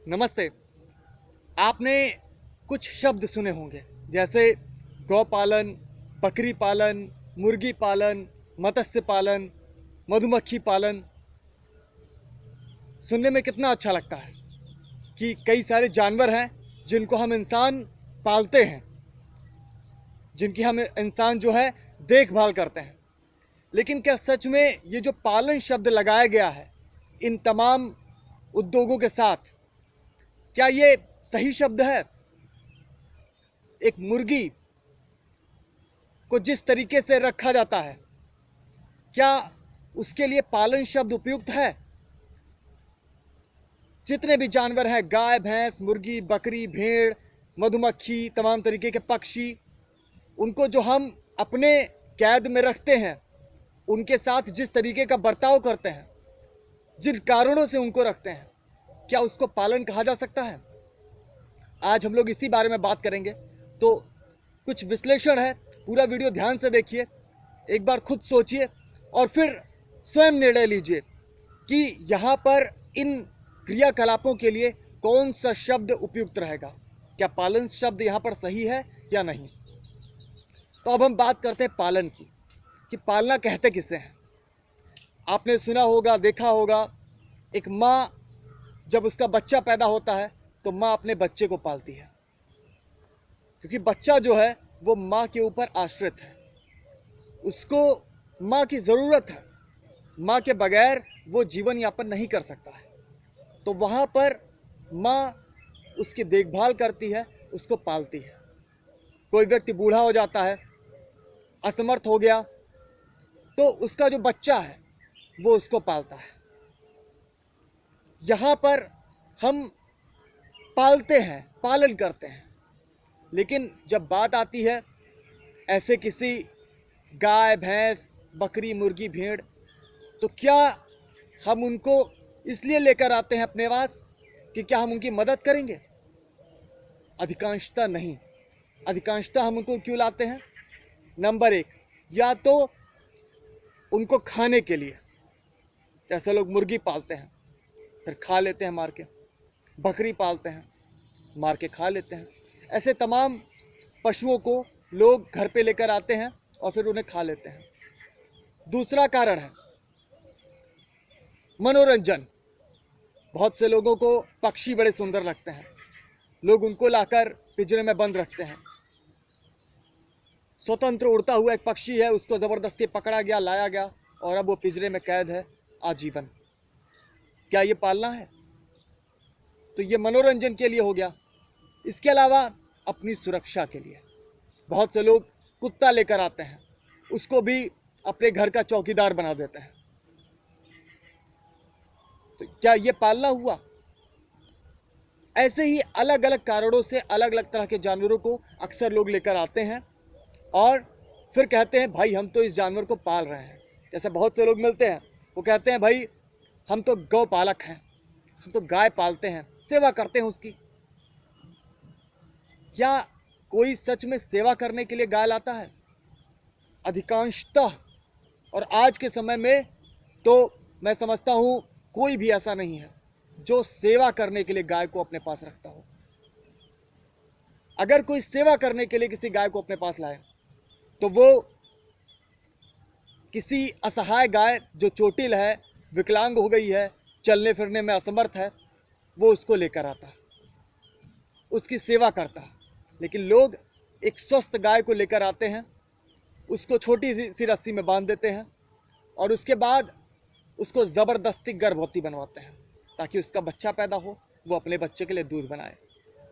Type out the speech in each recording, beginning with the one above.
नमस्ते। आपने कुछ शब्द सुने होंगे जैसे गौपालन, बकरी पालन, मुर्गी पालन, मत्स्य पालन, मधुमक्खी पालन। सुनने में कितना अच्छा लगता है कि कई सारे जानवर हैं जिनको हम इंसान पालते हैं, जिनकी हम इंसान जो है देखभाल करते हैं। लेकिन क्या सच में ये जो पालन शब्द लगाया गया है इन तमाम उद्योगों के साथ, क्या ये सही शब्द है? एक मुर्गी को जिस तरीके से रखा जाता है, क्या उसके लिए पालन शब्द उपयुक्त है? जितने भी जानवर हैं, गाय, भैंस, मुर्गी, बकरी, भेड़, मधुमक्खी, तमाम तरीके के पक्षी, उनको जो हम अपने कैद में रखते हैं, उनके साथ जिस तरीके का बर्ताव करते हैं, जिन कारणों से उनको रखते हैं, क्या उसको पालन कहा जा सकता है? आज हम लोग इसी बारे में बात करेंगे। तो कुछ विश्लेषण है, पूरा वीडियो ध्यान से देखिए, एक बार खुद सोचिए और फिर स्वयं निर्णय लीजिए कि यहाँ पर इन क्रियाकलापों के लिए कौन सा शब्द उपयुक्त रहेगा। क्या पालन शब्द यहाँ पर सही है या नहीं? तो अब हम बात करते हैं पालन की, कि पालना कहते किसे हैं। आपने सुना होगा, देखा होगा, एक माँ जब उसका बच्चा पैदा होता है तो माँ अपने बच्चे को पालती है, क्योंकि बच्चा जो है वो माँ के ऊपर आश्रित है, उसको माँ की ज़रूरत है, माँ के बगैर वो जीवन यापन नहीं कर सकता है। तो वहाँ पर माँ उसकी देखभाल करती है, उसको पालती है। कोई व्यक्ति बूढ़ा हो जाता है, असमर्थ हो गया, तो उसका जो बच्चा है वो उसको पालता है। यहाँ पर हम पालते हैं, पालन करते हैं, लेकिन जब बात आती है ऐसे किसी गाय, भैंस, बकरी, मुर्गी, भेड़, तो क्या हम उनको इसलिए लेकर आते हैं अपने पास कि क्या हम उनकी मदद करेंगे? अधिकांशतः नहीं। अधिकांशतः हम उनको क्यों लाते हैं? नंबर एक, या तो उनको खाने के लिए, जैसे लोग मुर्गी पालते हैं फिर खा लेते हैं मार के, बकरी पालते हैं मार के खा लेते हैं, ऐसे तमाम पशुओं को लोग घर पे लेकर आते हैं और फिर उन्हें खा लेते हैं। दूसरा कारण है मनोरंजन। बहुत से लोगों को पक्षी बड़े सुंदर लगते हैं, लोग उनको लाकर पिंजरे में बंद रखते हैं। स्वतंत्र उड़ता हुआ एक पक्षी है, उसको ज़बरदस्ती पकड़ा गया, लाया गया और अब वो पिंजरे में कैद है आजीवन। क्या ये पालना है? तो ये मनोरंजन के लिए हो गया। इसके अलावा अपनी सुरक्षा के लिए बहुत से लोग कुत्ता लेकर आते हैं, उसको भी अपने घर का चौकीदार बना देते हैं। तो क्या ये पालना हुआ? ऐसे ही अलग अलग कारणों से अलग अलग तरह के जानवरों को अक्सर लोग लेकर आते हैं और फिर कहते हैं भाई हम तो इस जानवर को पाल रहे हैं। जैसे बहुत से लोग मिलते हैं, वो कहते हैं भाई हम तो गौ पालक हैं, हम तो गाय पालते हैं, सेवा करते हैं उसकी। क्या कोई सच में सेवा करने के लिए गाय लाता है? अधिकांशतः और आज के समय में तो मैं समझता हूँ कोई भी ऐसा नहीं है जो सेवा करने के लिए गाय को अपने पास रखता हो। अगर कोई सेवा करने के लिए किसी गाय को अपने पास लाए तो वो किसी असहाय गाय जो चोटिल है, विकलांग हो गई है, चलने फिरने में असमर्थ है, वो उसको लेकर आता है, उसकी सेवा करता है। लेकिन लोग एक स्वस्थ गाय को लेकर आते हैं, उसको छोटी सी रस्सी में बांध देते हैं और उसके बाद उसको ज़बरदस्ती गर्भवती बनवाते हैं ताकि उसका बच्चा पैदा हो, वो अपने बच्चे के लिए दूध बनाए।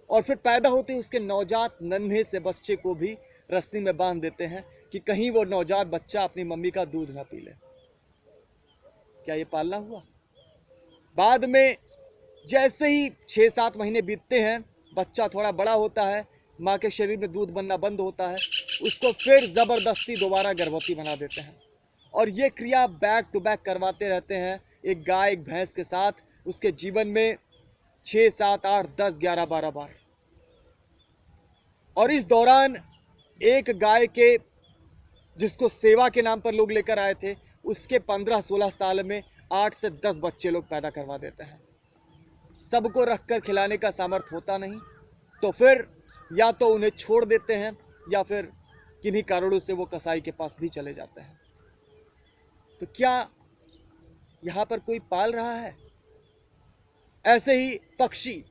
और फिर पैदा होते ही उसके नवजात नन्हे से बच्चे को भी रस्सी में बांध देते हैं कि कहीं वो नवजात बच्चा अपनी मम्मी का दूध ना पी ले। क्या ये पालना हुआ? बाद में जैसे ही 6-7 महीने बीतते हैं, बच्चा थोड़ा बड़ा होता है, माँ के शरीर में दूध बनना बंद होता है, उसको फिर ज़बरदस्ती दोबारा गर्भवती बना देते हैं और ये क्रिया बैक टू बैक करवाते रहते हैं एक गाय, एक भैंस के साथ, उसके जीवन में 6, 7, 8, 10, 11, 12 बार। और इस दौरान एक गाय के, जिसको सेवा के नाम पर लोग लेकर आए थे, उसके 15-16 साल में 8 से 10 बच्चे लोग पैदा करवा देते हैं। सबको रखकर खिलाने का सामर्थ्य होता नहीं, तो फिर या तो उन्हें छोड़ देते हैं या फिर किन्हीं कारणों से वो कसाई के पास भी चले जाते हैं। तो क्या यहाँ पर कोई पाल रहा है? ऐसे ही पक्षी,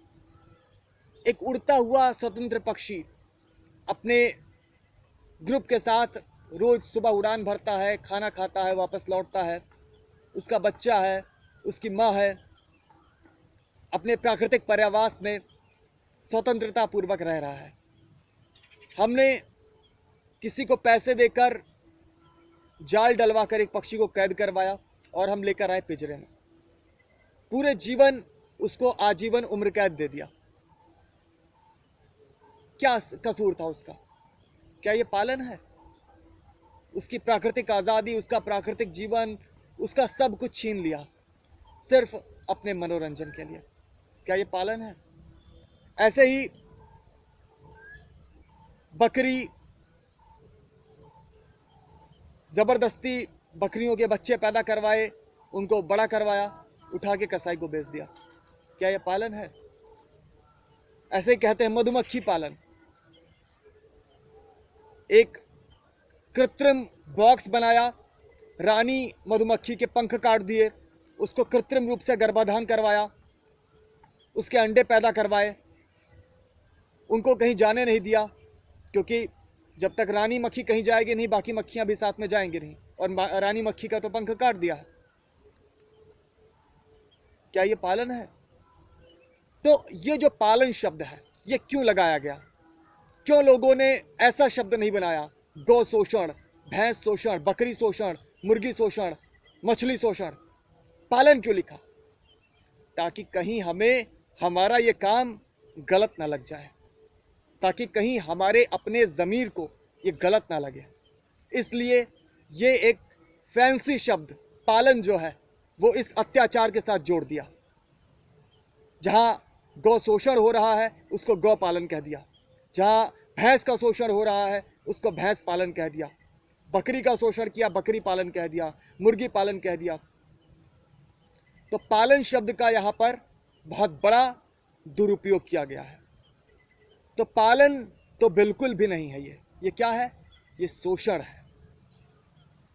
एक उड़ता हुआ स्वतंत्र पक्षी अपने ग्रुप के साथ रोज सुबह उड़ान भरता है, खाना खाता है, वापस लौटता है। उसका बच्चा है, उसकी माँ है, अपने प्राकृतिक पर्यावास में स्वतंत्रता पूर्वक रह रहा है। हमने किसी को पैसे देकर जाल डलवाकर एक पक्षी को कैद करवाया और हम लेकर आए पिंजरे में। पूरे जीवन उसको आजीवन उम्र कैद दे दिया। क्या कसूर था उसका? क्या ये पालन है? उसकी प्राकृतिक आज़ादी, उसका प्राकृतिक जीवन, उसका सब कुछ छीन लिया सिर्फ अपने मनोरंजन के लिए। क्या ये पालन है? ऐसे ही बकरी, जबरदस्ती बकरियों के बच्चे पैदा करवाए, उनको बड़ा करवाया, उठा के कसाई को बेच दिया। क्या ये पालन है? ऐसे ही कहते हैं मधुमक्खी पालन। एक कृत्रिम बॉक्स बनाया, रानी मधुमक्खी के पंख काट दिए, उसको कृत्रिम रूप से गर्भाधान करवाया, उसके अंडे पैदा करवाए, उनको कहीं जाने नहीं दिया, क्योंकि जब तक रानी मक्खी कहीं जाएगी नहीं, बाकी मक्खियां भी साथ में जाएंगी नहीं, और रानी मक्खी का तो पंख काट दिया है। क्या ये पालन है? तो ये जो पालन शब्द है, ये क्यों लगाया गया? क्यों लोगों ने ऐसा शब्द नहीं बनाया? गौ शोषण, भैंस शोषण, बकरी शोषण, मुर्गी शोषण, मछली शोषण। पालन क्यों लिखा? ताकि कहीं हमें हमारा ये काम गलत ना लग जाए, ताकि कहीं हमारे अपने ज़मीर को ये गलत ना लगे। इसलिए ये एक फैंसी शब्द पालन जो है वो इस अत्याचार के साथ जोड़ दिया। जहाँ गौ शोषण हो रहा है उसको गौ पालन कह दिया, जहाँ भैंस का शोषण हो रहा है उसको भैंस पालन कह दिया, बकरी का शोषण किया बकरी पालन कह दिया, मुर्गी पालन कह दिया। तो पालन शब्द का यहाँ पर बहुत बड़ा दुरुपयोग किया गया है। तो पालन तो बिल्कुल भी नहीं है ये क्या है? ये शोषण है।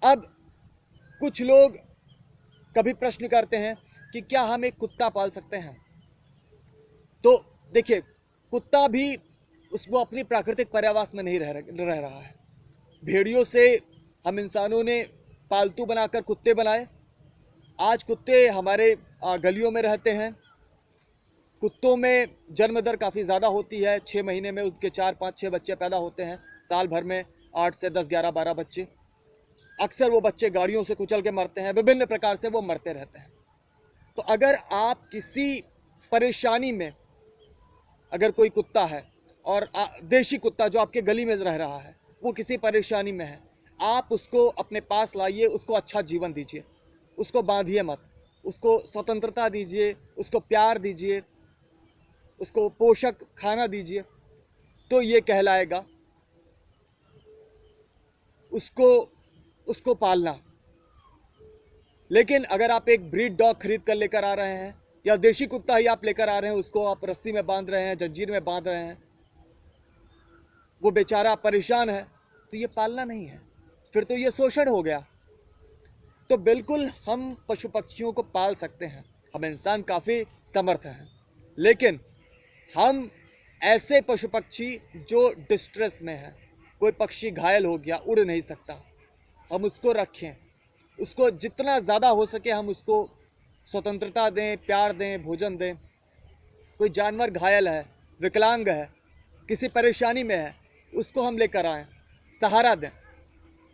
अब कुछ लोग कभी प्रश्न करते हैं कि क्या हम एक कुत्ता पाल सकते हैं? तो देखिए, कुत्ता भी उसको अपनी प्राकृतिक पर्यावास में नहीं रह रहा है। भेड़ियों से हम इंसानों ने पालतू बनाकर कुत्ते बनाए। आज कुत्ते हमारे गलियों में रहते हैं। कुत्तों में जन्म दर काफ़ी ज़्यादा होती है। 6 महीने में उनके 4, 5, 6 बच्चे पैदा होते हैं। साल भर में 8 से 10, 11, 12 बच्चे। अक्सर वो बच्चे गाड़ियों से कुचल के मरते हैं, विभिन्न प्रकार से वो मरते रहते हैं। तो अगर आप किसी परेशानी में, अगर कोई कुत्ता है और देशी कुत्ता जो आपके गली में रह रहा है वो किसी परेशानी में है, आप उसको अपने पास लाइए, उसको अच्छा जीवन दीजिए, उसको बांधिए मत, उसको स्वतंत्रता दीजिए, उसको प्यार दीजिए, उसको पोषक खाना दीजिए, तो ये कहलाएगा उसको पालना। लेकिन अगर आप एक ब्रीड डॉग खरीद कर लेकर आ रहे हैं या देशी कुत्ता ही आप लेकर आ रहे हैं, उसको आप रस्सी में बांध रहे हैं, जंजीर में बांध रहे हैं, वो बेचारा परेशान है, तो ये पालना नहीं है, फिर तो ये शोषण हो गया। तो बिल्कुल हम पशु पक्षियों को पाल सकते हैं, हम इंसान काफ़ी समर्थ हैं, लेकिन हम ऐसे पशु पक्षी जो डिस्ट्रेस में हैं, कोई पक्षी घायल हो गया, उड़ नहीं सकता, हम उसको रखें, उसको जितना ज़्यादा हो सके हम उसको स्वतंत्रता दें, प्यार दें, भोजन दें। कोई जानवर घायल है, विकलांग है, किसी परेशानी में है, उसको हम लेकर आएँ, सहारा दें,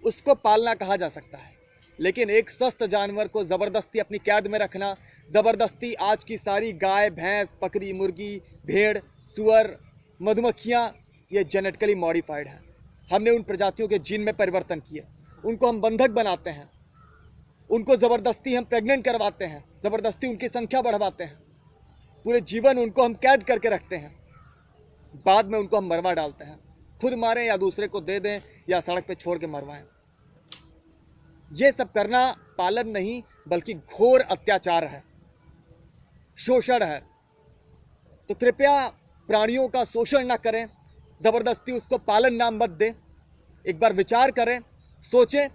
उसको पालना कहा जा सकता है। लेकिन एक स्वस्थ जानवर को ज़बरदस्ती अपनी कैद में रखना, ज़बरदस्ती आज की सारी गाय, भैंस, बकरी, मुर्गी, भेड़, सुअर, मधुमक्खियाँ, ये जेनेटिकली मॉडिफाइड हैं। हमने उन प्रजातियों के जीन में परिवर्तन किए, उनको हम बंधक बनाते हैं, उनको ज़बरदस्ती हम प्रेग्नेंट करवाते हैं, ज़बरदस्ती उनकी संख्या बढ़वाते हैं, पूरे जीवन उनको हम कैद करके रखते हैं, बाद में उनको हम मरवा डालते हैं, खुद मारें या दूसरे को दे दें या सड़क पे छोड़ के मरवाएं। ये सब करना पालन नहीं बल्कि घोर अत्याचार है, शोषण है। तो कृपया प्राणियों का शोषण ना करें, ज़बरदस्ती उसको पालन नाम मत दें। एक बार विचार करें, सोचें,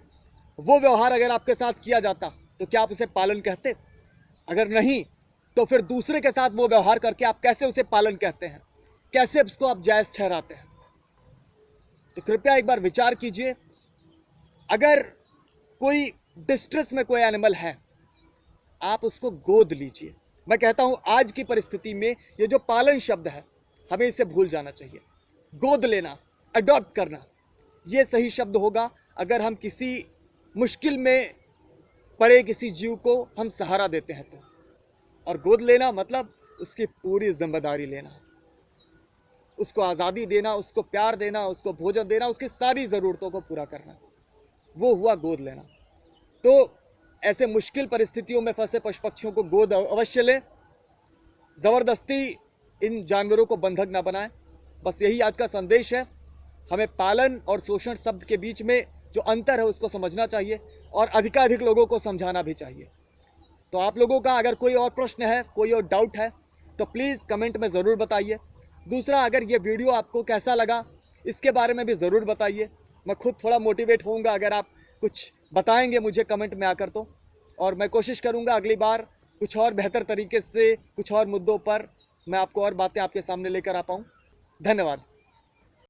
वो व्यवहार अगर आपके साथ किया जाता तो क्या आप उसे पालन कहते? अगर नहीं तो फिर दूसरे के साथ वो व्यवहार करके आप कैसे उसे पालन कहते हैं? कैसे उसको आप जायज़ ठहराते हैं? तो कृपया एक बार विचार कीजिए। अगर कोई डिस्ट्रेस में कोई एनिमल है, आप उसको गोद लीजिए। मैं कहता हूं आज की परिस्थिति में ये जो पालन शब्द है, हमें इसे भूल जाना चाहिए। गोद लेना, अडॉप्ट करना, ये सही शब्द होगा। अगर हम किसी मुश्किल में पड़े किसी जीव को हम सहारा देते हैं तो। और गोद लेना मतलब उसकी पूरी जिम्मेदारी लेना, उसको आज़ादी देना, उसको प्यार देना, उसको भोजन देना, उसकी सारी ज़रूरतों को पूरा करना, वो हुआ गोद लेना। तो ऐसे मुश्किल परिस्थितियों में फंसे पशु पक्षियों को गोद अवश्य लें। ज़बरदस्ती इन जानवरों को बंधक ना बनाएं। बस यही आज का संदेश है। हमें पालन और शोषण शब्द के बीच में जो अंतर है उसको समझना चाहिए और अधिकाधिक लोगों को समझाना भी चाहिए। तो आप लोगों का अगर कोई और प्रश्न है, कोई और डाउट है तो प्लीज़ कमेंट में ज़रूर बताइए। दूसरा, अगर ये वीडियो आपको कैसा लगा इसके बारे में भी ज़रूर बताइए। मैं खुद थोड़ा मोटिवेट होऊंगा अगर आप कुछ बताएंगे मुझे कमेंट में आकर तो। और मैं कोशिश करूंगा अगली बार कुछ और बेहतर तरीके से कुछ और मुद्दों पर मैं आपको और बातें आपके सामने लेकर आ पाऊँ। धन्यवाद।